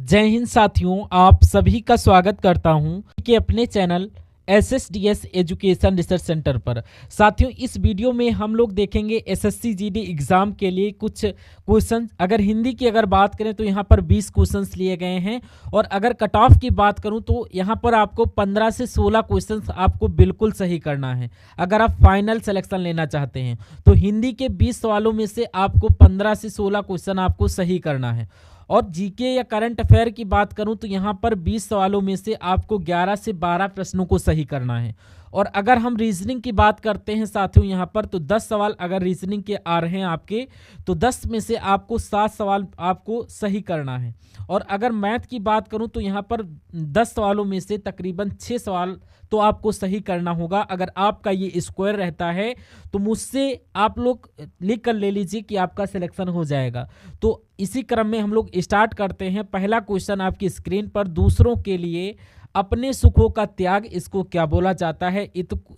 जय हिंद साथियों, आप सभी का स्वागत करता हूं कि अपने channel SSDS education research centre पर। साथियों, इस वीडियो में हम लोग देखेंगे SSC GD एग्जाम के लिए कुछ क्वेश्चन। अगर हिंदी की अगर बात करें तो यहाँ पर 20 क्वेश्चंस लिए गए हैं, और अगर कट ऑफ की बात करूँ तो यहाँ पर आपको 15 से 16 क्वेश्चंस आपको बिल्कुल सही करना है। अगर आप फाइनल सिलेक्शन लेना चाहते हैं तो हिंदी के 20 सवालों में से आपको 15 से 16 क्वेश्चन आपको सही करना है। और जीके या करंट अफेयर की बात करूं तो यहाँ पर 20 सवालों में से आपको 11 से 12 प्रश्नों को सही करना है। और अगर हम रीजनिंग की बात करते हैं साथियों यहाँ पर, तो 10 सवाल अगर रीजनिंग के आ रहे हैं आपके, तो 10 में से आपको 7 सवाल आपको सही करना है। और अगर मैथ की बात करूं तो यहाँ पर 10 सवालों में से तकरीबन 6 सवाल तो आपको सही करना होगा। अगर आपका ये स्क्वायर रहता है तो मुझसे आप लोग लिख कर ले लीजिए कि आपका सिलेक्शन हो जाएगा। तो इसी क्रम में हम लोग स्टार्ट करते हैं। पहला क्वेश्चन आपकी स्क्रीन पर, दूसरों के लिए अपने सुखों का त्याग इसको क्या बोला जाता है?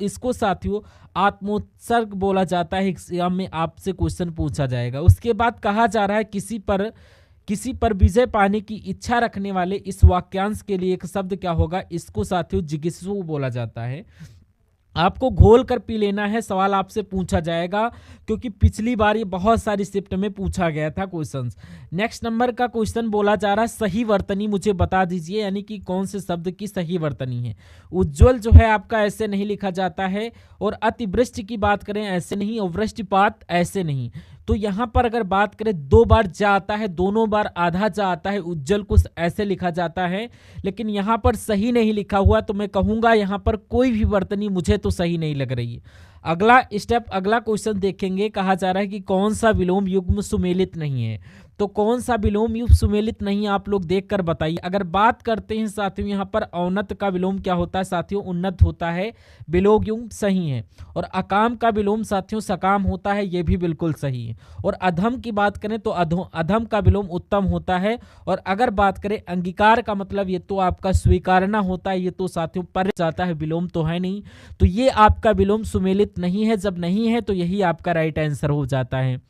इसको साथियों आत्मोत्सर्ग बोला जाता है। एग्जाम में आपसे क्वेश्चन पूछा जाएगा। उसके बाद कहा जा रहा है किसी पर विजय पाने की इच्छा रखने वाले इस वाक्यांश के लिए एक शब्द क्या होगा? इसको साथियों जिज्ञासु बोला जाता है। आपको घोल कर पी लेना है, सवाल आपसे पूछा जाएगा, क्योंकि पिछली बार ये बहुत सारी शिफ्ट में पूछा गया था क्वेश्चंस। नेक्स्ट नंबर का क्वेश्चन बोला जा रहा है सही वर्तनी मुझे बता दीजिए, यानी कि कौन से शब्द की सही वर्तनी है। उज्ज्वल जो है आपका ऐसे नहीं लिखा जाता है, और अतिवृष्टि की बात करें ऐसे नहीं, और वृष्टिपात ऐसे नहीं। तो यहाँ पर अगर बात करें 2 बार जा आता है, दोनों बार आधा जा आता है, उज्जवल को ऐसे लिखा जाता है, लेकिन यहाँ पर सही नहीं लिखा हुआ, तो मैं कहूँगा यहाँ पर कोई भी वर्तनी मुझे तो सही नहीं लग रही है। अगला स्टेप, अगला क्वेश्चन देखेंगे। कहा जा रहा है कि कौन सा विलोम युग्म सुमेलित नहीं है? तो कौन सा विलोम युग्म सुमेलित नहीं है आप लोग देखकर बताइए। अगर बात करते हैं साथियों यहाँ पर औन्नत का विलोम क्या होता है साथियों? उन्नत होता है। विलोम युग्म सही है। और अकाम का विलोम साथियों सकाम होता है, ये भी बिल्कुल सही है। और अधम की बात करें तो अधम का विलोम उत्तम होता है। और अगर बात करें अंगीकार का मतलब ये तो आपका स्वीकारना होता है, ये तो साथियों पर जाता है, विलोम तो है नहीं। तो ये आपका विलोम सुमेलित नहीं है। जब नहीं है तो यही आपका राइट आंसर हो जाता है।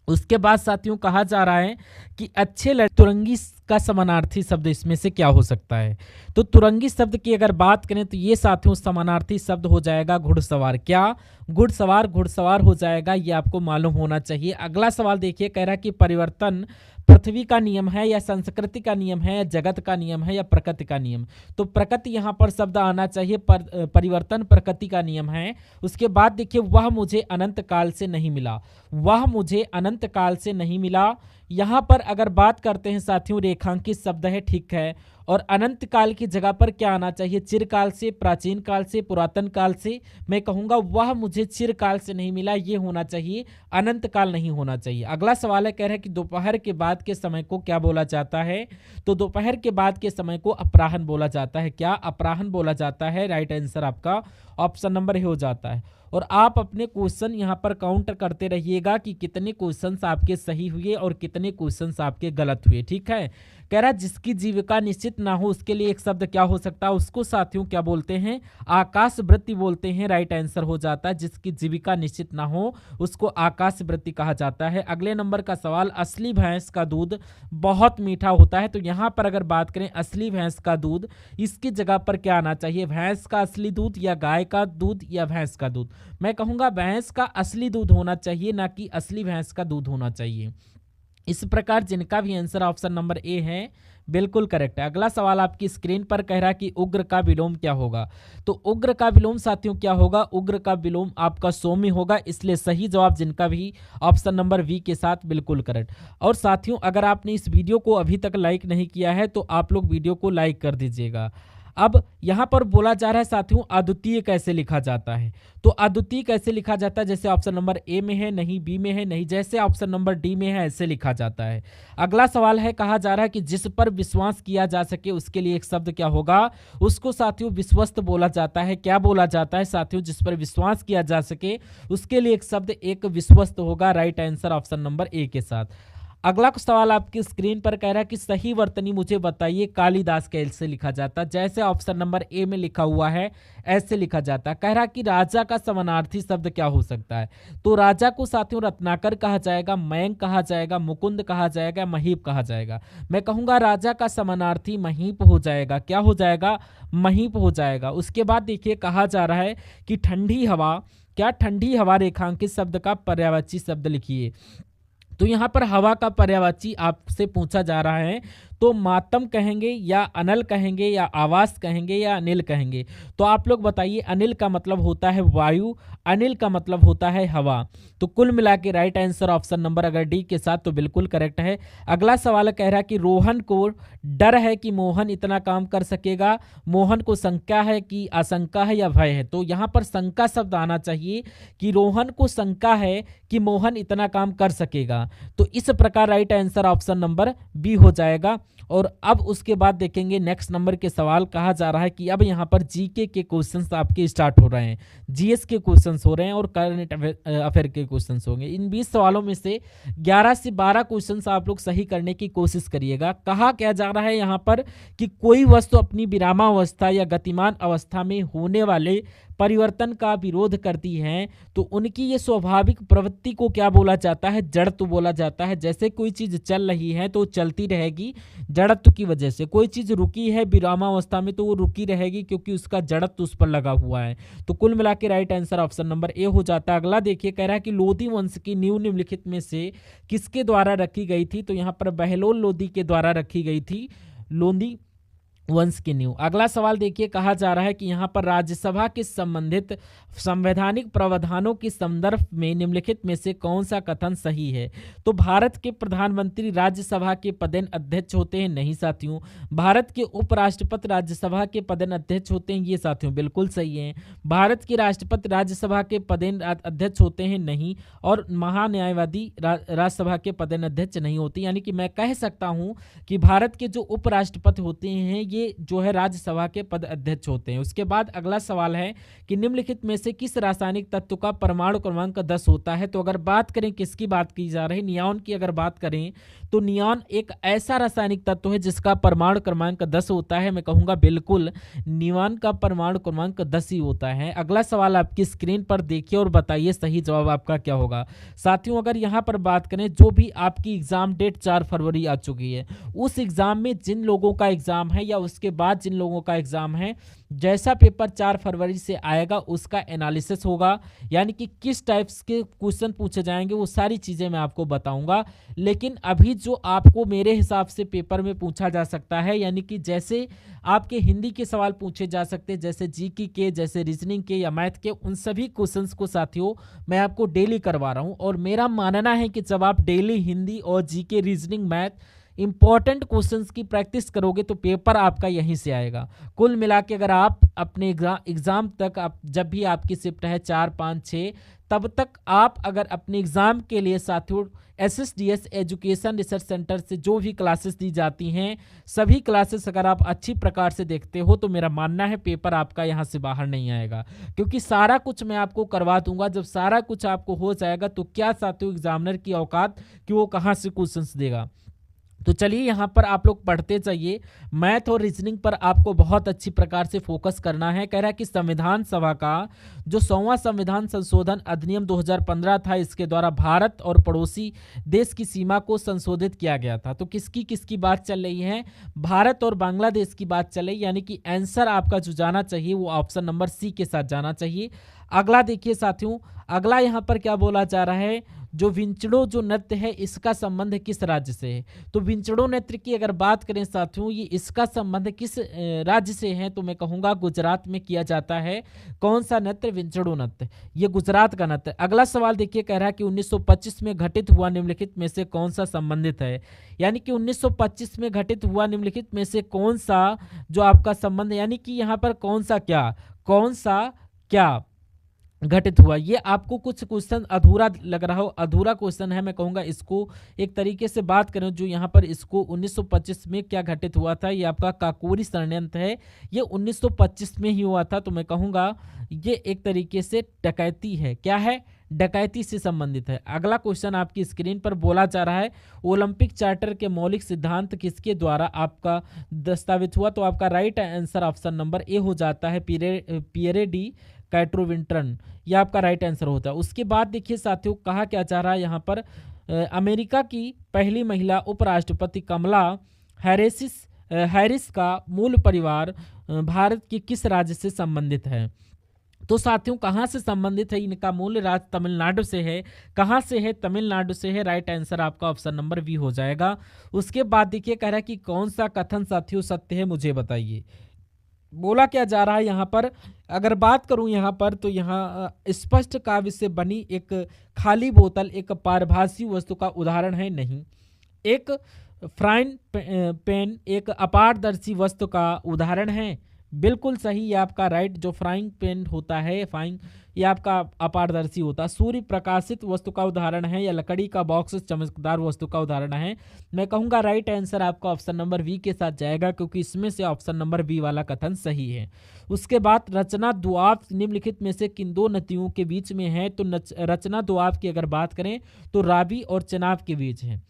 उसके बाद साथियों कहा जा रहा है कि अच्छे तुरंगी का समानार्थी शब्द इसमें से क्या हो सकता है? तो तुरंगी शब्द की अगर बात करें तो ये साथियों समानार्थी शब्द हो जाएगा घुड़सवार। क्या? घुड़सवार हो जाएगा, ये आपको मालूम होना चाहिए। अगला सवाल देखिए, कह रहा है कि परिवर्तन पृथ्वी का नियम है, या संस्कृति का नियम है, या जगत का नियम है, या प्रकृति का नियम? तो प्रकृति यहाँ पर शब्द आना चाहिए। परिवर्तन प्रकृति का नियम है। उसके बाद देखिए, वह मुझे अनंत काल से नहीं मिला। वह मुझे अनंत काल से नहीं मिला। यहाँ पर अगर बात करते हैं साथियों, रेखांकित शब्द है, ठीक है। और अनंत काल की जगह पर क्या आना चाहिए? चिरकाल से, प्राचीन काल से, पुरातन काल से। मैं कहूँगा वह मुझे चिरकाल से नहीं मिला, ये होना चाहिए, अनंत काल नहीं होना चाहिए। अगला सवाल है, कह रहा है कि दोपहर के बाद के समय को क्या बोला जाता है? तो दोपहर के बाद के समय को अपराह्न बोला जाता है। क्या? अपराह्न बोला जाता है। राइट आंसर आपका ऑप्शन नंबर हो जाता है। और आप अपने क्वेश्चन यहाँ पर काउंट करते रहिएगा कि कितने क्वेश्चंस आपके सही हुए और कितने क्वेश्चंस आपके गलत हुए, ठीक है। कह रहा है जिसकी जीविका निश्चित ना हो उसके लिए एक शब्द क्या हो सकता है? उसको साथियों क्या बोलते हैं? आकाश वृत्ति बोलते हैं। राइट आंसर हो जाता है। जिसकी जीविका निश्चित ना हो उसको आकाश वृत्ति कहा जाता है। अगले नंबर का सवाल, असली भैंस का दूध बहुत मीठा होता है। तो यहाँ पर अगर बात करें असली भैंस का दूध, इसकी जगह पर क्या आना चाहिए? भैंस का असली दूध, या गाय का दूध, या भैंस का दूध? मैं कहूँगा भैंस का असली दूध होना चाहिए, ना कि असली भैंस का दूध होना चाहिए। इस प्रकार जिनका भी आंसर ऑप्शन नंबर ए है बिल्कुल करेक्ट है। अगला सवाल आपकी स्क्रीन पर कह रहा है कि उग्र का विलोम क्या होगा? तो उग्र का विलोम साथियों क्या होगा? उग्र का विलोम आपका सौम्य होगा, इसलिए सही जवाब जिनका भी ऑप्शन नंबर वी के साथ बिल्कुल करेक्ट। और साथियों अगर आपने इस वीडियो को अभी तक लाइक नहीं किया है तो आप लोग वीडियो को लाइक कर दीजिएगा। अब यहाँ पर बोला जा रहा है साथियों अद्वितीय कैसे लिखा जाता है? तो अद्वितीय कैसे लिखा जाता है? जैसे ऑप्शन नंबर ए में है, नहीं बी में है, नहीं जैसे ऑप्शन नंबर डी में है, ऐसे लिखा जाता है। अगला सवाल है, कहा जा रहा है कि जिस पर विश्वास किया जा सके उसके लिए एक शब्द क्या होगा? उसको साथियों विश्वस्त बोला जाता है। क्या बोला जाता है साथियों? जिस पर विश्वास किया जा सके उसके लिए एक शब्द एक विश्वस्त होगा। Right answer option number A के साथ। अगला सवाल आपकी स्क्रीन पर कह रहा है कि सही वर्तनी मुझे बताइए कालिदास कैसे लिखा जाता। जैसे ऑप्शन नंबर ए में लिखा हुआ है ऐसे लिखा जाता। कह रहा कि राजा का समानार्थी शब्द क्या हो सकता है। तो राजा को साथियों रत्नाकर कहा जाएगा, मयंक कहा जाएगा, मुकुंद कहा जाएगा, महीप कहा जाएगा। मैं कहूंगा राजा का समानार्थी महीप हो जाएगा। क्या हो जाएगा? महीप हो जाएगा। उसके बाद देखिए कहा जा रहा है कि ठंडी हवा, क्या ठंडी हवा रेखांकित शब्द का पर्यायवाची शब्द लिखिए। तो यहाँ पर हवा का पर्यायवाची आपसे पूछा जा रहा है, तो मातम कहेंगे या अनल कहेंगे या आवास कहेंगे या अनिल कहेंगे। तो आप लोग बताइए, अनिल का मतलब होता है वायु, अनिल का मतलब होता है हवा। तो कुल मिला के राइट आंसर ऑप्शन नंबर अगर डी के साथ तो बिल्कुल करेक्ट है। अगला सवाल कह रहा है कि रोहन को डर है कि मोहन इतना काम कर सकेगा। मोहन को शंका है कि आशंका है या भय है। तो यहाँ पर शंका शब्द आना चाहिए कि रोहन को शंका है कि मोहन इतना काम कर सकेगा। तो इस प्रकार right answer option number B हो जाएगा। और अब उसके बाद देखेंगे नेक्स्ट नंबर के सवाल। कहा जा रहा है कि अब यहाँ पर जीके के क्वेश्चंस आपके स्टार्ट हो रहे हैं, जीएस के क्वेश्चंस हो रहे हैं और करंट अफेयर के क्वेश्चंस होंगे। इन 20 सवालों में से 11 से 12 क्वेश्चंस आप लोग सही करने की कोशिश करिएगा। कहा क्या जा रहा है यहाँ पर कि कोई वस्तु अपनी विरामावस्था या गतिमान अवस्था में होने वाले परिवर्तन का विरोध करती हैं तो उनकी ये स्वाभाविक प्रवृत्ति को क्या बोला जाता है? जड़त्व बोला जाता है। जैसे कोई चीज चल रही है तो चलती रहेगी जड़त्व की वजह से, कोई चीज रुकी है विरामावस्था में तो वो रुकी रहेगी क्योंकि उसका जड़त्व उस पर लगा हुआ है। तो कुल मिला के right answer option number A हो जाता है। अगला देखिए कह रहा है कि लोधी वंश की नींव निम्नलिखित में से किसके द्वारा रखी गई थी। तो यहाँ पर बहलोल लोधी के द्वारा रखी गई थी, लोधी वंश की नींव। अगला सवाल देखिए कहा जा रहा है कि यहाँ पर राज्यसभा के संबंधित संवैधानिक प्रावधानों के संदर्भ में निम्नलिखित में से कौन सा कथन सही है। तो भारत के प्रधानमंत्री राज्यसभा के पदेन अध्यक्ष होते हैं, नहीं साथियों। भारत के उपराष्ट्रपति राज्यसभा के पदेन अध्यक्ष होते हैं, ये साथियों बिल्कुल सही है। भारत के राष्ट्रपति राज्यसभा के पदेन अध्यक्ष होते हैं, नहीं। और महान्यायवादी राज्यसभा के पदेन अध्यक्ष नहीं होते। यानी कि मैं कह सकता हूं कि भारत के जो उपराष्ट्रपति होते हैं ये जो है राज्यसभा के पद अध्यक्ष होते हैं। उसके बाद अगला सवाल है कि निम्नलिखित में से किस रासायनिक तत्व का परमाणु क्रमांक 10 होता है। तो अगर बात करें किसकी बात की जा रही है, नियॉन की अगर बात करें तो नियॉन एक ऐसा रासायनिक तत्व है जिसका परमाणु क्रमांक 10 होता है। मैं कहूंगा बिल्कुल नियॉन का परमाणु क्रमांक 10 ही होता है। अगला सवाल आपकी स्क्रीन पर देखिए और बताइए सही जवाब आपका क्या होगा। साथियों अगर यहाँ पर बात करें जो भी आपकी एग्जाम डेट 4 फरवरी आ चुकी है, उस एग्जाम में जिन लोगों का एग्जाम है या उसके बाद जिन लोगों का एग्जाम है, जैसा पेपर 4 फरवरी से आएगा उसका एनालिसिस होगा। यानी कि किस टाइप्स के क्वेश्चन पूछे जाएंगे वो सारी चीजें मैं आपको बताऊंगा। लेकिन अभी जो आपको मेरे हिसाब से पेपर में पूछा जा सकता है, यानी कि जैसे आपके हिंदी के सवाल पूछे जा सकते हैं, जैसे जीके के, जैसे रीजनिंग के या मैथ के, उन सभी क्वेश्चंस को साथियों मैं आपको डेली करवा रहा हूं। और मेरा मानना है कि जब आप डेली हिंदी और GK, reasoning, math important questions की प्रैक्टिस करोगे तो पेपर आपका यहीं से आएगा। कुल मिला के अगर आप अपने एग्जाम तक जब भी आपकी शिफ्ट है 4, 5, 6 तब तक आप अगर अपने एग्जाम के लिए साथियों SSDS एजुकेशन रिसर्च सेंटर से जो भी क्लासेस दी जाती हैं सभी क्लासेस अगर आप अच्छी प्रकार से देखते हो तो मेरा मानना है पेपर आपका यहाँ से बाहर नहीं आएगा, क्योंकि सारा कुछ मैं आपको करवा दूंगा। जब सारा कुछ आपको हो जाएगा तो क्या साथियों एग्जामिनर की औकात कि वो कहाँ से क्वेश्चंस देगा। तो चलिए यहाँ पर आप लोग पढ़ते जाइए। मैथ और रीजनिंग पर आपको बहुत अच्छी प्रकार से फोकस करना है। कह रहा है कि संविधान सभा का जो 100वां संविधान संशोधन अधिनियम 2015 था, इसके द्वारा भारत और पड़ोसी देश की सीमा को संशोधित किया गया था। तो किसकी किसकी बात चल रही है? भारत और बांग्लादेश की बात चल रही है। यानी कि आंसर आपका जो जाना चाहिए वो ऑप्शन नंबर सी के साथ जाना चाहिए। अगला देखिए साथियों, अगला यहाँ पर क्या बोला जा रहा है, जो विंचड़ो जो नृत्य है इसका संबंध किस राज्य से है। तो विंचड़ो नृत्य की अगर बात करें साथियों, ये इसका संबंध किस राज्य से है, तो मैं कहूंगा गुजरात में किया जाता है। कौन सा नृत्य? विंचड़ो नृत्य, ये गुजरात का नृत्य। अगला सवाल देखिए कह रहा है कि 1925 में घटित हुआ निम्नलिखित में से कौन सा संबंधित है। यानी कि 1925 में घटित हुआ निम्नलिखित में से कौन सा जो आपका संबंध, यानी कि यहाँ पर कौन सा क्या घटित हुआ। ये आपको कुछ क्वेश्चन अधूरा लग रहा हो, अधूरा क्वेश्चन है। मैं कहूँगा इसको एक तरीके से बात करें जो यहाँ पर इसको 1925 में क्या घटित हुआ था, ये आपका काकोरी षड्यंत्र है, ये 1925 में ही हुआ था। तो मैं कहूँगा ये एक तरीके से डकैती है। क्या है? डकैती से संबंधित है। अगला क्वेश्चन आपकी स्क्रीन पर बोला जा रहा है, ओलंपिक चार्टर के मौलिक सिद्धांत किसके द्वारा आपका दस्तावेज हुआ? तो आपका right answer option number A हो जाता है, पियरे डी कैट्रोविंट्रन, यह आपका राइट आंसर होता है। उसके बाद देखिए साथियों, कहा क्या जा रहा है यहाँ पर, अमेरिका की पहली महिला उपराष्ट्रपति कमला हैरिस का मूल परिवार भारत के किस राज्य से संबंधित है? तो साथियों कहाँ से संबंधित है? इनका मूल राज्य तमिलनाडु से है। कहाँ से है? तमिलनाडु से है। राइट आंसर आपका ऑप्शन नंबर बी हो जाएगा। उसके बाद देखिए कह रहा है कि कौन सा कथन साथियों सत्य है, मुझे बताइए। बोला क्या जा रहा है यहाँ पर, अगर बात करूँ यहाँ पर तो यहाँ स्पष्ट काव्य से बनी एक खाली बोतल एक पारभासी वस्तु का उदाहरण है? नहीं। एक फ्राइन पेन एक अपारदर्शी वस्तु का उदाहरण है? बिल्कुल सही, ये आपका राइट, जो फ्राइंग पेन होता है ये आपका अपारदर्शी होता है। सूर्य प्रकाशित वस्तु का उदाहरण है या लकड़ी का बॉक्स चमकदार वस्तु का उदाहरण है? मैं कहूँगा राइट आंसर आपका ऑप्शन नंबर बी के साथ जाएगा, क्योंकि इसमें से ऑप्शन नंबर बी वाला कथन सही है। उसके बाद रचना दुआब निम्नलिखित में से किन दो नदियों के बीच में है? तो रचना दुआब की अगर बात करें तो रावी और चेनाब के बीच है,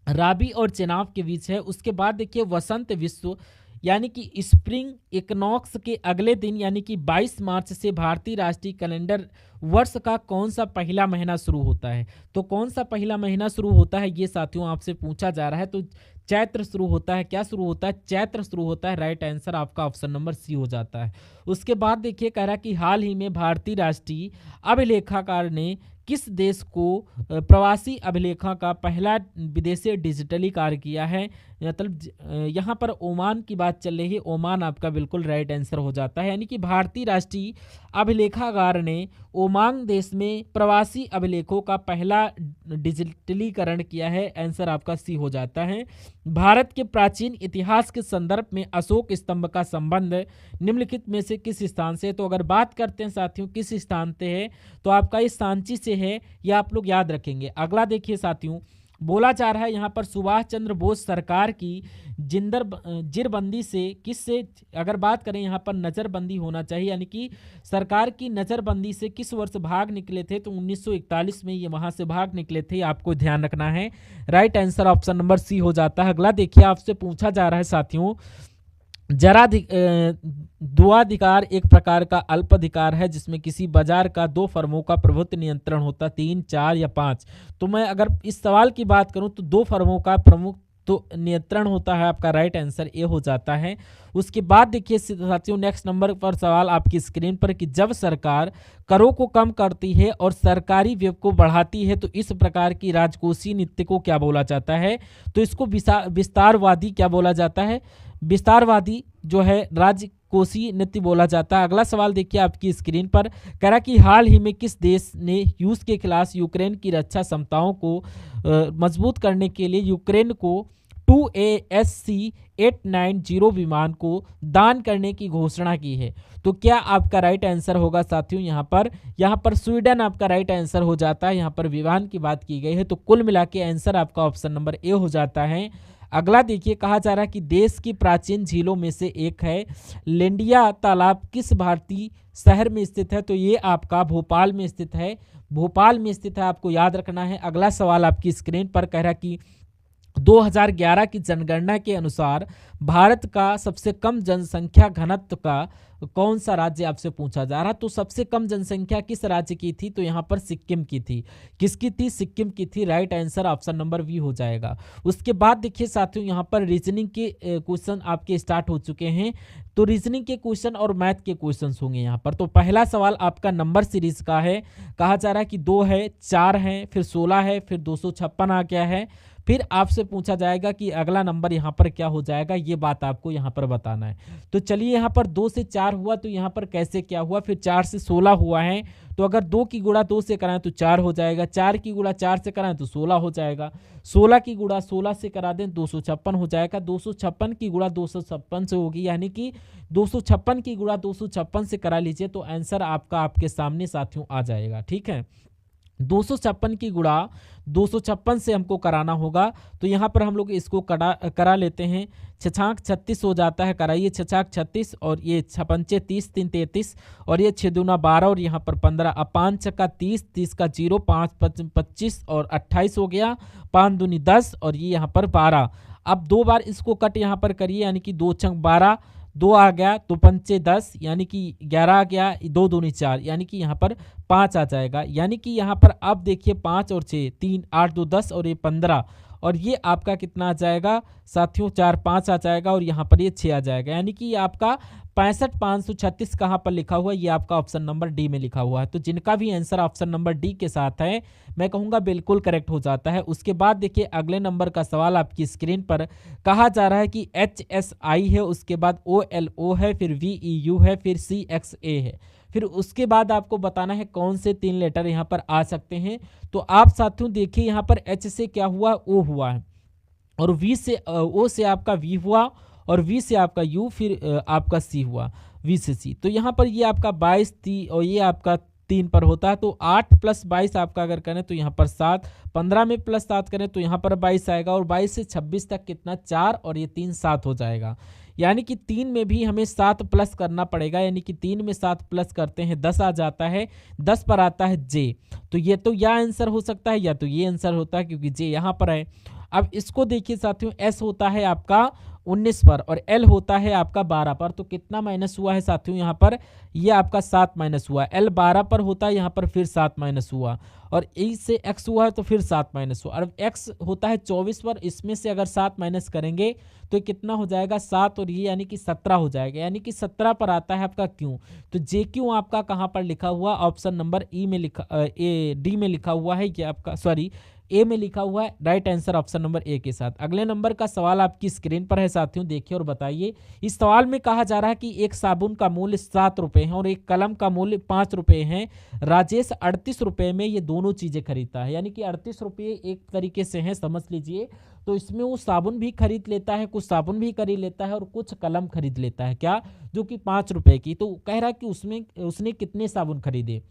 रावी और चेनाब के बीच है। उसके बाद देखिए वसंत विश्व यानी कि स्प्रिंग इक्नॉक्स के अगले दिन यानी कि 22 मार्च से भारतीय राष्ट्रीय कैलेंडर वर्ष का कौन सा पहला महीना शुरू होता है? तो कौन सा पहला महीना शुरू होता है ये साथियों आपसे पूछा जा रहा है। तो चैत्र शुरू होता है। क्या शुरू होता है? चैत्र शुरू होता है। राइट आंसर आपका ऑप्शन नंबर सी हो जाता है। उसके बाद देखिए कह रहा है कि हाल ही में भारतीय राष्ट्रीय अभिलेखाकार ने किस देश को प्रवासी अभिलेखा का पहला विदेशी डिजिटलीकरण किया है? मतलब यहाँ पर ओमान की बात चल रही है। ओमान आपका बिल्कुल राइट आंसर हो जाता है, यानी कि भारतीय राष्ट्रीय अभिलेखागार ने ओमान देश में प्रवासी अभिलेखों का पहला डिजिटलीकरण किया है। आंसर आपका सी हो जाता है। भारत के प्राचीन इतिहास के संदर्भ में अशोक स्तंभ का संबंध निम्नलिखित में से किस स्थान से? तो अगर बात करते हैं साथियों किस स्थान से है, तो आपका ये सांची से है, यह आप लोग याद रखेंगे। अगला देखिए साथियों, बोला जा रहा है यहाँ पर सुभाष चंद्र बोस सरकार की जिरबंदी से किससे, अगर बात करें यहाँ पर नज़रबंदी होना चाहिए, यानी कि सरकार की नज़रबंदी से किस वर्ष भाग निकले थे? तो 1941 में ये वहाँ से भाग निकले थे, आपको ध्यान रखना है। Right answer option number C हो जाता है। अगला देखिए आपसे पूछा जा रहा है साथियों, द्वैधाधिकार एक प्रकार का अल्पाधिकार है जिसमें किसी बाजार का दो फर्मों का प्रभुत्व नियंत्रण होता है, 3, 4 या 5। तो मैं अगर इस सवाल की बात करूं तो दो फर्मों का प्रमुख तो नियंत्रण होता है। आपका राइट आंसर ए हो जाता है। उसके बाद देखिए साथियों नेक्स्ट नंबर पर सवाल आपकी स्क्रीन पर कि जब सरकार करों को कम करती है और सरकारी व्यय को बढ़ाती है तो इस प्रकार की राजकोषीय नीति को क्या बोला जाता है? तो इसको विस्तारवादी क्या बोला जाता है? विस्तारवादी जो है राजकोषीय नीति बोला जाता है। अगला सवाल देखिए आपकी स्क्रीन पर, कह रहा कि हाल ही में किस देश ने रूस के खिलाफ यूक्रेन की रक्षा क्षमताओं को मजबूत करने के लिए यूक्रेन को 2 ASC-890 विमान को दान करने की घोषणा की है? तो क्या आपका राइट आंसर होगा साथियों यहाँ पर स्वीडन आपका राइट आंसर हो जाता है। यहाँ पर विमान की बात की गई है, तो कुल मिला के आंसर आपका ऑप्शन नंबर ए हो जाता है। अगला देखिए कहा जा रहा है कि देश की प्राचीन झीलों में से एक है लेंडिया तालाब किस भारतीय शहर में स्थित है? तो ये आपका भोपाल में स्थित है। भोपाल में स्थित है, आपको याद रखना है। अगला सवाल आपकी स्क्रीन पर कह रहा कि 2011 की जनगणना के अनुसार भारत का सबसे कम जनसंख्या घनत्व का कौन सा राज्य आपसे पूछा जा रहा? तो सबसे कम जनसंख्या किस राज्य की थी? तो यहाँ पर सिक्किम की थी। किसकी थी? सिक्किम की थी। Right answer option number B हो जाएगा। उसके बाद देखिए साथियों यहाँ पर रीजनिंग के क्वेश्चन आपके स्टार्ट हो चुके हैं। तो रीजनिंग के क्वेश्चन और मैथ के क्वेश्चन होंगे यहाँ पर। तो पहला सवाल आपका नंबर सीरीज का है। कहा जा रहा है कि 2 है, 4 है, फिर 16 है, फिर 256 आ गया है। फिर आपसे पूछा जाएगा कि अगला नंबर यहाँ पर क्या हो जाएगा, ये बात आपको यहाँ पर बताना है। तो चलिए यहाँ पर 2 से 4 हुआ तो यहाँ पर कैसे क्या हुआ, फिर 4 से 16 हुआ है। तो अगर 2 की गुणा 2 से कराएं तो 4 हो जाएगा, 4 की गुणा 4 से कराएं तो 16 हो जाएगा, 16 की गुणा 16 से करा दें 256 हो जाएगा, 256 की गुणा 256 से होगी, यानी कि 256 की गुणा 256 से करा लीजिए तो आंसर आपका आपके सामने साथियों आ जाएगा। ठीक है, 256 की गुणा 256 से हमको कराना होगा। तो यहाँ पर हम लोग इसको करा लेते हैं। 6 36 हो जाता है, कराइए 6 36 और ये 6 30 3 33 और ये 6 दूना 12 और यहाँ पर 15। अब 5 का 30 30 का 0 5 25 और 28 हो गया, 5 दूनी 10 और ये यहाँ पर 12। अब 2 बार इसको कट यहाँ पर करिए, यानी कि 2 छंग 12, 2 आ गया तो 5 10 यानी कि 11 आ गया, 2 दूनी 4 यानी कि यहाँ पर 5 आ जाएगा। यानी कि यहाँ पर अब देखिए 5 और 6 3 8 2 10 और ये 15 और ये आपका कितना आ जाएगा साथियों, 4 5 आ जाएगा और यहाँ पर ये 6 आ जाएगा। यानी कि ये आपका 65,536 कहाँ पर लिखा हुआ है, ये आपका ऑप्शन नंबर डी में लिखा हुआ है। तो जिनका भी आंसर ऑप्शन नंबर डी के साथ है मैं कहूँगा बिल्कुल करेक्ट हो जाता है। उसके बाद देखिए अगले नंबर का सवाल आपकी स्क्रीन पर कहा जा रहा है कि HSI है, उसके बाद OLO है, फिर VEU है, फिर CXA है, फिर उसके बाद आपको बताना है कौन से 3 लेटर यहाँ पर आ सकते हैं। तो आप साथियों देखिए यहाँ पर H से क्या हुआ, O हुआ है और V से O से आपका V हुआ और V से आपका U, फिर आपका C हुआ, V से C। तो यहाँ पर ये आपका 22 थी और ये आपका 3 पर होता है। तो 8 + 22 आपका अगर करें तो यहाँ पर 7, 15 में +7 करें तो यहाँ पर 22 आएगा और 22 से 26 तक कितना 4 और ये 3 7 हो जाएगा। यानी कि 3 में भी हमें 7 प्लस करना पड़ेगा, यानी कि 3 में 7 प्लस करते हैं 10 आ जाता है, 10 पर आता है J। तो ये तो या आंसर हो सकता है या तो ये आंसर होता है क्योंकि J यहाँ पर है। अब इसको देखिए साथियों, S होता है आपका 19 पर और L होता है आपका 12 पर। तो कितना माइनस हुआ है साथियों यहाँ पर, ये आपका 7 माइनस हुआ। L 12 पर होता है, यहाँ पर फिर 7 माइनस हुआ और E से X हुआ है तो फिर 7 माइनस हुआ। और X होता है 24 पर, इसमें से अगर 7 माइनस करेंगे तो कितना हो जाएगा 7 और ये यानी कि 17 हो जाएगा। यानी कि 17 पर आता है आपका Q। तो JQ आपका कहाँ पर लिखा हुआ, ऑप्शन नंबर डी में लिखा हुआ है, ये आपका सॉरी ए में लिखा हुआ है। Right answer option number A के साथ। अगले नंबर का सवाल आपकी स्क्रीन पर है साथियों, देखिए और बताइए। इस सवाल में कहा जा रहा है कि एक साबुन का मूल्य 7 रुपये है और एक कलम का मूल्य 5 रुपये है। राजेश 38 रुपये में ये दोनों चीजें खरीदता है। यानी कि 38 रुपये एक तरीके से है, समझ लीजिए। तो इसमें वो साबुन भी खरीद लेता है, कुछ साबुन भी खरीद लेता है और कुछ कलम खरीद लेता है, क्या, जो कि 5 रुपये की। तो कह रहा है कि उसने कितने साबुन खरीदे।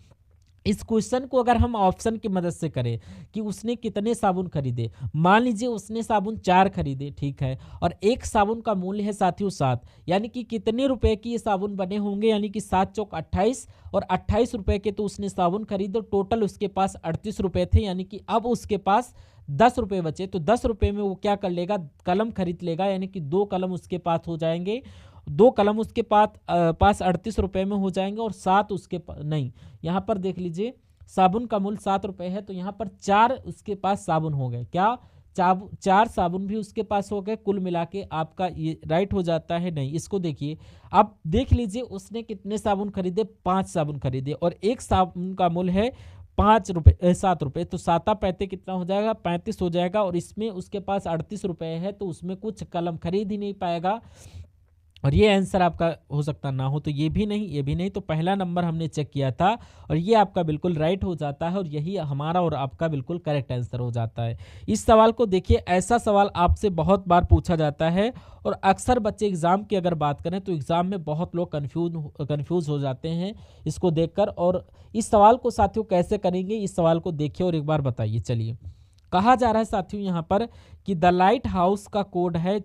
इस क्वेश्चन को अगर हम ऑप्शन की मदद से करें कि उसने कितने साबुन खरीदे, मान लीजिए उसने साबुन 4 खरीदे, ठीक है, और एक साबुन का मूल्य है साथियों 7, यानी कि कितने रुपए की ये साबुन बने होंगे, यानी कि 7 चौक 28 और 28 रुपए के तो उसने साबुन खरीदे। टोटल उसके पास 38 रुपए थे, यानी कि अब उसके पास 10 रुपये बचे। तो 10 रुपये में वो क्या कर लेगा, कलम खरीद लेगा, यानी कि 2 कलम उसके पास हो जाएंगे। 2 कलम उसके पास 38 रुपये में हो जाएंगे और 7 उसके नहीं, यहाँ पर देख लीजिए साबुन का मूल्य 7 रुपये है तो यहाँ पर 4 उसके पास साबुन हो गए, क्या, 4 साबुन भी उसके पास हो गए। कुल मिला के आपका ये राइट हो जाता है। नहीं, इसको देखिए, अब देख लीजिए उसने कितने साबुन खरीदे, 5 साबुन खरीदे और एक साबुन का मूल्य है 5 रुपये 7 रुपये। तो 7 पैंते कितना हो जाएगा, 35 हो जाएगा और इसमें उसके पास 38 रुपये है तो उसमें कुछ कलम खरीद ही नहीं पाएगा और ये आंसर आपका हो सकता ना हो। तो ये भी नहीं, ये भी नहीं। तो पहला नंबर हमने चेक किया था और ये आपका बिल्कुल राइट हो जाता है और यही हमारा और आपका बिल्कुल करेक्ट आंसर हो जाता है। इस सवाल को देखिए, ऐसा सवाल आपसे बहुत बार पूछा जाता है और अक्सर बच्चे एग्जाम की अगर बात करें तो एग्जाम में बहुत लोग कन्फ्यूज हो जाते हैं इसको देखकर। और इस सवाल को साथियों कैसे करेंगे, इस सवाल को देखिए और एक बार बताइए। चलिए, कहा जा रहा है साथियों यहाँ पर कि द लाइट हाउस का कोड है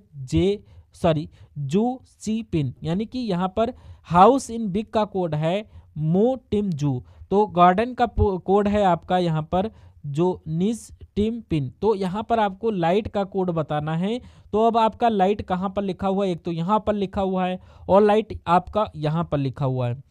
जू सी पिन, यानी कि यहाँ पर हाउस इन बिग का कोड है मो टिम जू। तो गार्डन का कोड है आपका यहाँ पर जो निज टिम पिन। तो यहाँ पर आपको लाइट का कोड बताना है। तो अब आपका लाइट कहाँ पर लिखा हुआ है, एक तो यहाँ पर लिखा हुआ है और लाइट आपका यहाँ पर लिखा हुआ है।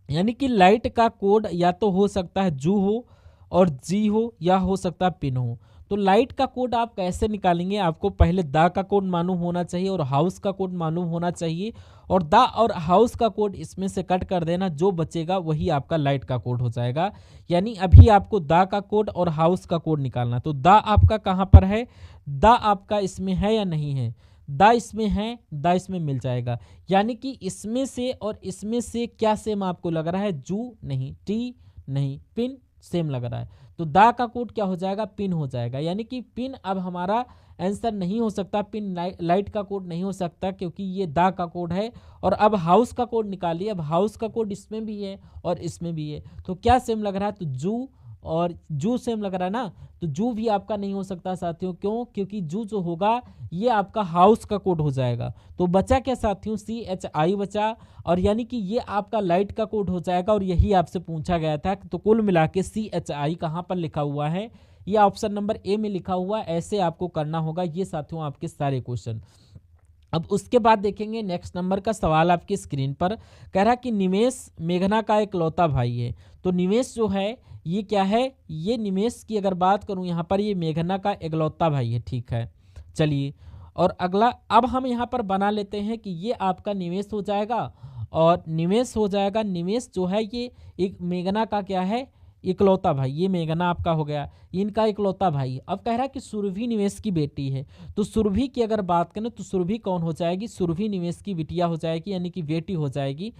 यानी कि लाइट का कोड या तो हो सकता है जू हो और जी हो या हो सकता है पिन हो। तो लाइट का कोड आप कैसे निकालेंगे, आपको पहले दा का कोड मालूम होना चाहिए और हाउस का कोड मालूम होना चाहिए और दा और हाउस का कोड इसमें से कट कर देना, जो बचेगा वही आपका लाइट का कोड हो जाएगा। यानी अभी आपको दा का कोड और हाउस का कोड निकालना। तो दा आपका कहाँ पर है, दा आपका इसमें है या नहीं है, दा इसमें है, दा इसमें मिल जाएगा। यानी कि इसमें से और इसमें से क्या सेम आपको लग रहा है, जू नहीं, टी नहीं, पिन सेम लग रहा है। तो दा का कोड क्या हो जाएगा, पिन हो जाएगा। यानी कि पिन अब हमारा आंसर नहीं हो सकता, पिन लाइट का कोड नहीं हो सकता क्योंकि ये दा का कोड है। और अब हाउस का कोड निकालिए, अब हाउस का कोड इसमें भी है और इसमें भी है, तो क्या सेम लग रहा है, तो जू और जू सेम लग रहा है ना, तो जू भी आपका नहीं हो सकता साथियों। क्यों? क्योंकि जू जो होगा ये आपका हाउस का कोड हो जाएगा। तो बचा क्या साथियों? CHI बचा, और यानी कि ये आपका लाइट का कोड हो जाएगा, और यही आपसे पूछा गया था। तो कुल मिला के CHI कहाँ पर लिखा हुआ है? ये ऑप्शन नंबर ए में लिखा हुआ है। ऐसे आपको करना होगा ये साथियों आपके सारे क्वेश्चन। अब उसके बाद देखेंगे नेक्स्ट नंबर का सवाल आपकी स्क्रीन पर। कह रहा कि निमेश मेघना का इकलौता भाई है। तो निमेश जो है ये क्या है? ये निमेश की अगर बात करूं यहाँ पर, ये मेघना का इकलौता भाई है। ठीक है, चलिए। और अगला अब हम यहाँ पर बना लेते हैं कि ये आपका निमेश हो जाएगा, और निमेश हो जाएगा। निमेश जो है ये एक मेघना का क्या है? इकलौता भाई। ये मेघना आपका हो गया, इनका इकलौता भाई। अब कह रहा है कि सुरभि निवेश की बेटी है। तो सुरभि की अगर बात करें तो सुरभि कौन हो जाएगी? सुरभि निवेश की बिटिया हो जाएगी, यानी कि बेटी हो जाएगी।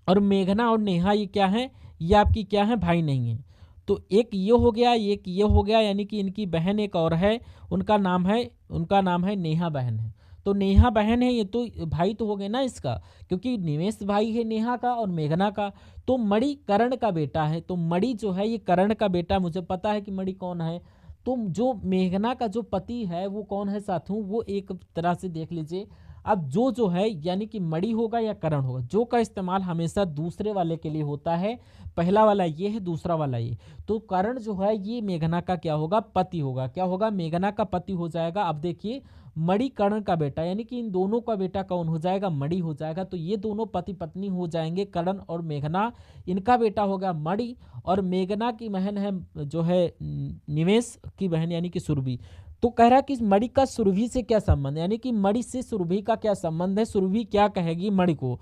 और मेघना और नेहा ये क्या है? ये आपकी क्या है? भाई नहीं है। तो एक ये हो गया, एक ये हो गया, यानी कि इनकी बहन एक और है, उनका नाम है नेहा बहन है। तो नेहा बहन है, ये तो भाई तो हो गए ना इसका, क्योंकि निवेश भाई है नेहा का और मेघना का। तो मणि कर्ण का बेटा है। तो मणि जो है ये कर्ण का बेटा, मुझे पता है कि मणि कौन है। तो जो मेघना का जो पति है वो कौन है साथियों? वो एक तरह से देख लीजिए। अब जो है यानी कि मणि होगा या करण होगा। जो का इस्तेमाल हमेशा दूसरे वाले के लिए होता है। पहला वाला ये है, दूसरा वाला ये। तो करण जो है ये मेघना का क्या होगा? पति होगा। क्या होगा? मेघना का पति हो जाएगा। अब देखिए मणि कर्ण का बेटा, यानी कि इन दोनों का बेटा कौन हो जाएगा? मणि हो जाएगा। तो ये दोनों पति पत्नी हो जाएंगे, कर्ण और मेघना। इनका बेटा होगा मणि, और मेघना की बहन है जो है निवेश की बहन, यानी कि सुरभि। तो कह रहा है कि मणि का सुरभि से क्या संबंध है, यानी कि मणि से सुरभि का क्या संबंध है? सुरभि क्या कहेगी मणि को?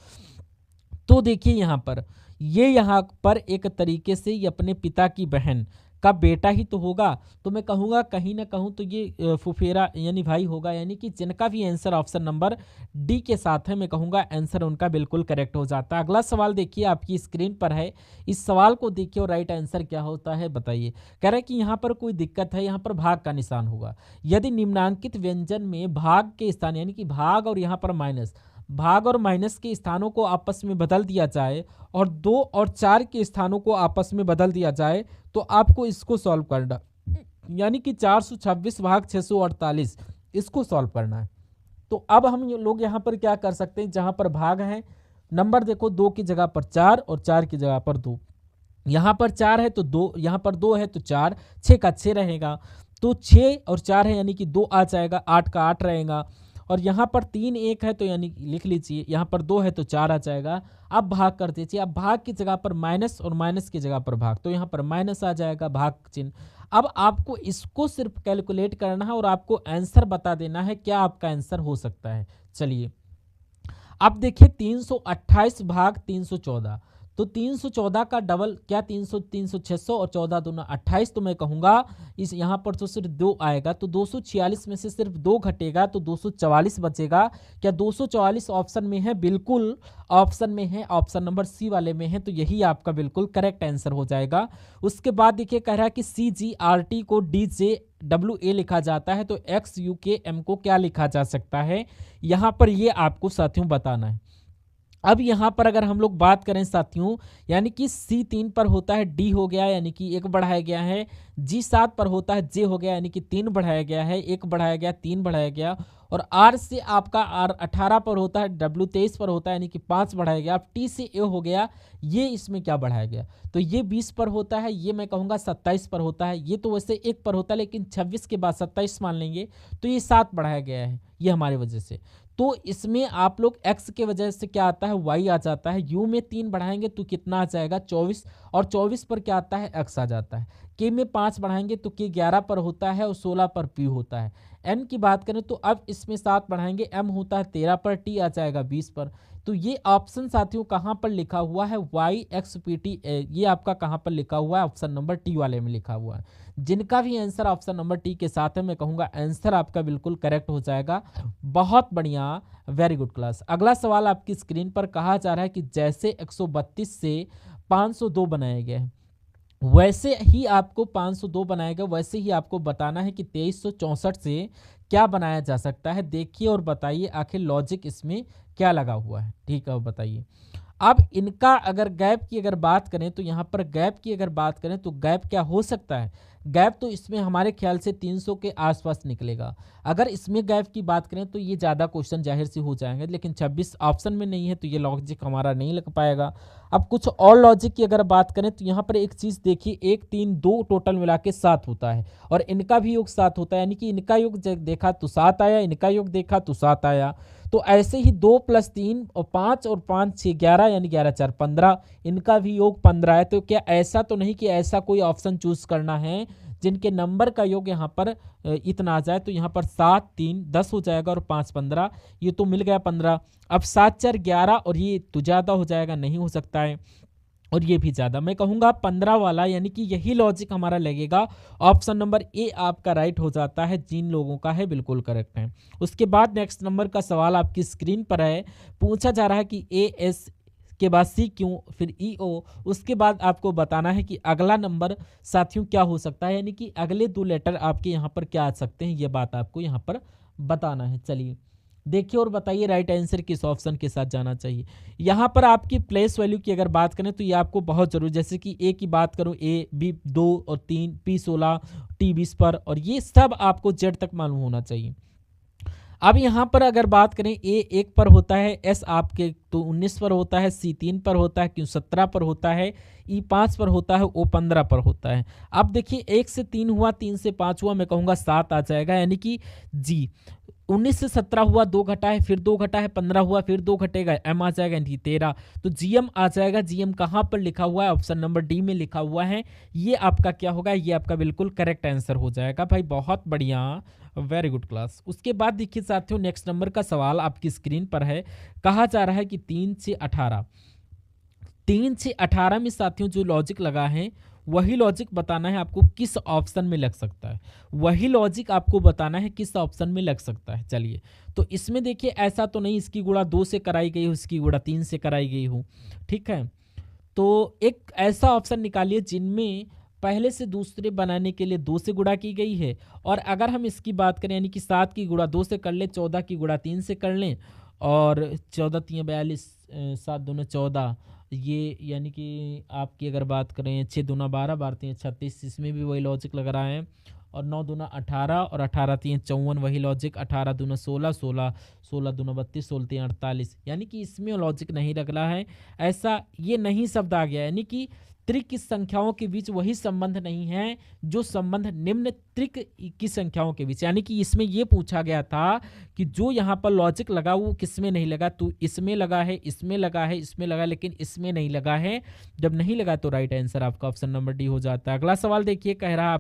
तो देखिए यहाँ पर एक तरीके से ये अपने पिता की बहन का बेटा ही तो होगा। तो मैं कहूँगा कहीं ना कहूँ तो ये फुफेरा यानी भाई होगा, यानी कि जिनका भी आंसर ऑप्शन नंबर डी के साथ है, मैं कहूँगा आंसर उनका बिल्कुल करेक्ट हो जाता है। अगला सवाल देखिए आपकी स्क्रीन पर है। इस सवाल को देखिए और राइट आंसर क्या होता है बताइए। कह रहा है कि यहाँ पर कोई दिक्कत है, यहाँ पर भाग का निशान होगा। यदि निम्नांकित व्यंजन में भाग के स्थान, यानी कि भाग और यहाँ पर माइनस, भाग और माइनस के स्थानों को आपस में बदल दिया जाए और 2 और 4 के स्थानों को आपस में बदल दिया जाए, तो आपको इसको सॉल्व करना, यानी कि 426 भाग 648 इसको सॉल्व करना है। तो अब हम लोग यहाँ पर क्या कर सकते हैं? जहाँ पर भाग है, नंबर देखो 2 की जगह पर 4 और 4 की जगह पर 2। यहाँ पर 4 है तो 2, यहाँ पर 2 है तो 4, 6 का 6 रहेगा। तो 6 और 4 है यानी कि 2 आ जाएगा, 8 का 8 रहेगा। और यहाँ पर 3 1 है तो यानी लिख लीजिए, यहाँ पर 2 है तो 4 आ जाएगा। अब भाग कर दीजिए। अब भाग की जगह पर माइनस और माइनस की जगह पर भाग, तो यहाँ पर माइनस आ जाएगा भाग चिन्ह। अब आपको इसको सिर्फ कैलकुलेट करना है और आपको आंसर बता देना है क्या आपका आंसर हो सकता है। चलिए अब देखिए 328 भाग 314, तो 314 का डबल क्या? 300 300 600 और 14 दूना 28। तो मैं कहूँगा इस यहाँ पर तो सिर्फ 2 आएगा, तो 246 में से सिर्फ 2 घटेगा तो 244 बचेगा। क्या 244 ऑप्शन में है? बिल्कुल ऑप्शन में है, ऑप्शन नंबर सी वाले में है। तो यही आपका बिल्कुल करेक्ट आंसर हो जाएगा। उसके बाद देखिए कह रहा है कि CGRT को DJWA लिखा जाता है, तो XUKM को क्या लिखा जा सकता है? यहाँ पर ये आपको साथियों बताना है। अब यहाँ पर अगर हम लोग बात करें साथियों, यानी कि C3 पर होता है D हो गया, यानी कि 1 बढ़ाया गया है। G7 पर होता है J हो गया, यानी कि 3 बढ़ाया गया है, 1 बढ़ाया गया, 3 बढ़ाया गया। और R से आपका R18 पर होता है, W23 पर होता है, यानी कि 5 बढ़ाया गया। अब T से A हो गया, ये इसमें क्या बढ़ाया गया? तो ये 20 पर होता है, ये मैं कहूँगा 27 पर होता है। ये तो वैसे 1 पर होता है, लेकिन 26 के बाद 27 मान लेंगे, तो ये 7 बढ़ाया गया है, ये हमारी वजह से। तो इसमें आप लोग x के वजह से क्या आता है? y आ जाता है। u में 3 बढ़ाएंगे तो कितना आ जाएगा? 24, और 24 पर क्या आता है? x आ जाता है। k में 5 बढ़ाएंगे तो k 11 पर होता है और 16 पर p होता है। n की बात करें तो अब इसमें 7 बढ़ाएंगे, m होता है 13 पर, t आ जाएगा 20 पर। तो ये ऑप्शन साथियों कहाँ पर लिखा हुआ है? YXPT, ये आपका कहाँ पर लिखा हुआ है? ऑप्शन नंबर टी वाले में लिखा हुआ है। जिनका भी आंसर ऑप्शन नंबर टी के साथ है, मैं कहूँगा आंसर आपका बिल्कुल करेक्ट हो जाएगा। बहुत बढ़िया, वेरी गुड क्लास। अगला सवाल आपकी स्क्रीन पर कहा जा रहा है कि जैसे 132 से 502 बनाए गए हैं, वैसे ही आपको 502 बनाएगा, वैसे ही आपको बताना है कि 2364 से क्या बनाया जा सकता है। देखिए और बताइए आखिर लॉजिक इसमें क्या लगा हुआ है। ठीक है, बताइए। अब इनका अगर गैप की अगर बात करें तो यहाँ पर गैप की अगर बात करें तो गैप क्या हो सकता है, गैप तो इसमें हमारे ख्याल से 300 के आसपास निकलेगा। अगर इसमें गैप की बात करें तो ये ज़्यादा क्वेश्चन जाहिर से हो जाएंगे, लेकिन 26 ऑप्शन में नहीं है तो ये लॉजिक हमारा नहीं लग पाएगा। अब कुछ और लॉजिक की अगर बात करें तो यहाँ पर एक चीज़ देखिए, 1 3 2 टोटल मिला के 7 होता है और इनका भी योग 7 होता है, यानी कि इनका योग देखा तो 7 आया, इनका योग देखा तो 7 आया। तो ऐसे ही 2 + 3 और 5 और 5 6 11, यानी 11 4 15, इनका भी योग 15 है। तो क्या ऐसा तो नहीं कि ऐसा कोई ऑप्शन चूज करना है जिनके नंबर का योग यहाँ पर इतना आ जाए, तो यहाँ पर 7 3 10 हो जाएगा और 5 15, ये तो मिल गया 15। अब 7 4 11 और ये तो ज़्यादा हो जाएगा, नहीं हो सकता है, और ये भी ज़्यादा, मैं कहूँगा 15 वाला, यानी कि यही लॉजिक हमारा लगेगा। ऑप्शन नंबर ए आपका राइट हो जाता है, जिन लोगों का है बिल्कुल करेक्ट है। उसके बाद नेक्स्ट नंबर का सवाल आपकी स्क्रीन पर है, पूछा जा रहा है कि ए एस के बाद सी क्यों फिर ई ओ, उसके बाद आपको बताना है कि अगला नंबर साथियों क्या हो सकता है, यानी कि अगले 2 लेटर आपके यहाँ पर क्या आ सकते हैं, ये बात आपको यहाँ पर बताना है। चलिए देखिए और बताइए राइट आंसर किस ऑप्शन के साथ जाना चाहिए। यहाँ पर आपकी प्लेस वैल्यू की अगर बात करें तो ये आपको बहुत जरूरी, जैसे कि ए की बात करूँ, ए बी 2 और 3, पी 16, टी 20 पर, और ये सब आपको जेड तक मालूम होना चाहिए। अब यहाँ पर अगर बात करें, ए 1 पर होता है, एस आपके तो 19 पर होता है, सी 3 पर होता है, क्यू 17 पर होता है, ई 5 पर होता है, ओ 15 पर होता है। अब देखिए 1 से 3 हुआ, 3 से 5 हुआ, मैं कहूँगा 7 आ जाएगा, यानी कि जी। 19 से 17 हुआ, 2 घटा है, फिर 2 घटा है, 15 हुआ, फिर 2 घटेगा, एम आ जाएगा, यानी 13, तो जीएम आ जाएगा। जीएम कहाँ पर लिखा हुआ है, ऑप्शन नंबर डी में लिखा हुआ है। ये आपका क्या होगा, ये आपका बिल्कुल करेक्ट आंसर हो जाएगा भाई, बहुत बढ़िया, वेरी गुड क्लास। उसके बाद देखिए साथियों, नेक्स्ट नंबर का सवाल आपकी स्क्रीन पर है, कहा जा रहा है कि 3 से 18, 3 से 18 में साथियों जो लॉजिक लगा है वही लॉजिक बताना है आपको किस ऑप्शन में लग सकता है, वही लॉजिक आपको बताना है किस ऑप्शन में लग सकता है। चलिए तो इसमें देखिए, ऐसा तो नहीं इसकी गुणा 2 से कराई गई हो, इसकी गुणा 3 से कराई गई हो, ठीक है। तो एक ऐसा ऑप्शन निकालिए जिनमें पहले से दूसरे बनाने के लिए 2 से गुणा की गई है, और अगर हम इसकी बात करें यानी कि 7 की गुणा 2 से कर लें, 14 की गुणा 3 से कर लें, और 14 3 42, 7 दूना 14, ये यानी कि आपकी अगर बात करें 6 दूना 12, 12 3 36, इसमें भी वही लॉजिक लग रहा है, और 9 दूना 18 और 18 3 54, वही लॉजिक, 18 दूना 16, 16 16 दूना 32, 16 3 48, यानी कि इसमें लॉजिक नहीं लग रहा है। ऐसा ये नहीं शब्द आ गया, यानी कि त्रिक की संख्याओं के बीच वही संबंध नहीं है जो संबंध निम्न त्रिक की संख्याओं के बीच, यानी कि इसमें यह पूछा गया था कि जो यहाँ पर लॉजिक लगा वो किसमें नहीं लगा, तो इसमें लगा है, इसमें लगा है, इसमें लगा, लेकिन इसमें नहीं लगा है। जब नहीं लगा तो राइट आंसर आपका ऑप्शन नंबर डी हो जाता है। अगला सवाल देखिए, कह रहा है